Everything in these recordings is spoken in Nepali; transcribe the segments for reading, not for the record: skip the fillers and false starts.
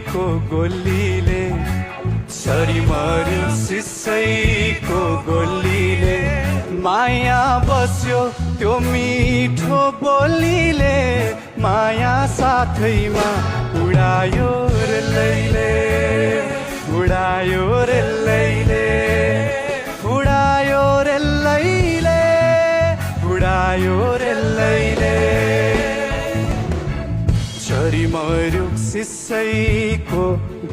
सिसैको गोलीले सरी मर्यो सिसैको गोलीले माया बस्यो त्यो मिठो बोलीले माया साथैमा उडायो रे लैले उडायो रे लैले उडायो रे लैले उडायो रे लैले छरी मर्यो सिसैको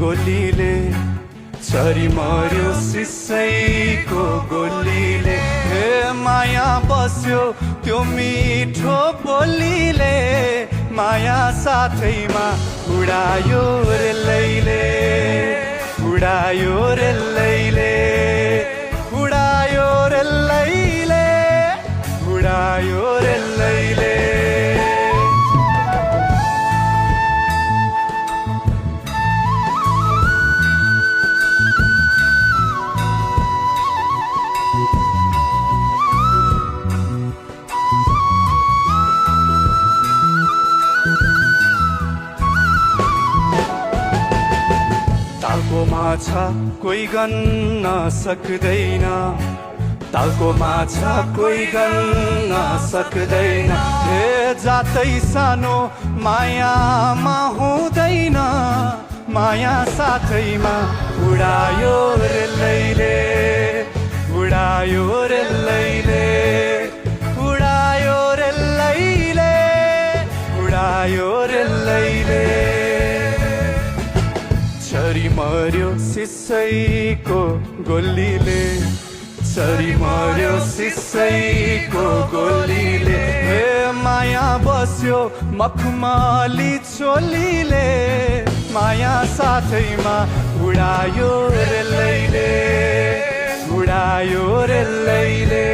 गोलीले छरी मर्यो सिसैको गोलीले हे माया बस्यो त्यो मिठो बोलीले माया साथैमा उडायो रे लैले उडायो रे लैले उडायो रे लैले उडायो रे लैले तालको माछा कोही गन्न सक्दैन तालको माछा कोही गन्न सक्दैन हे जातै सानो मायामा हुँदैन माया साथैमा उडायो रे लैले उडायो रे लैले उडायो रे लैले उडायो रे लैले छरी मर्यो सिसैको गोलीले छरी मर्यो सिसैको गोलीले हे माया बस्यो मखमली चोलीले माया साथैमा उडायो रे लैले उडायो रे लैले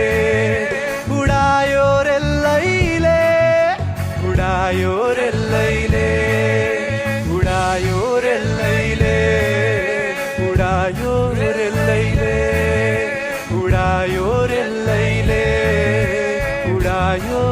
उडायो रे लैले उडायो रे लैले उडायो रे लैले उडायो रे लैले उडायो रे लैले उडायो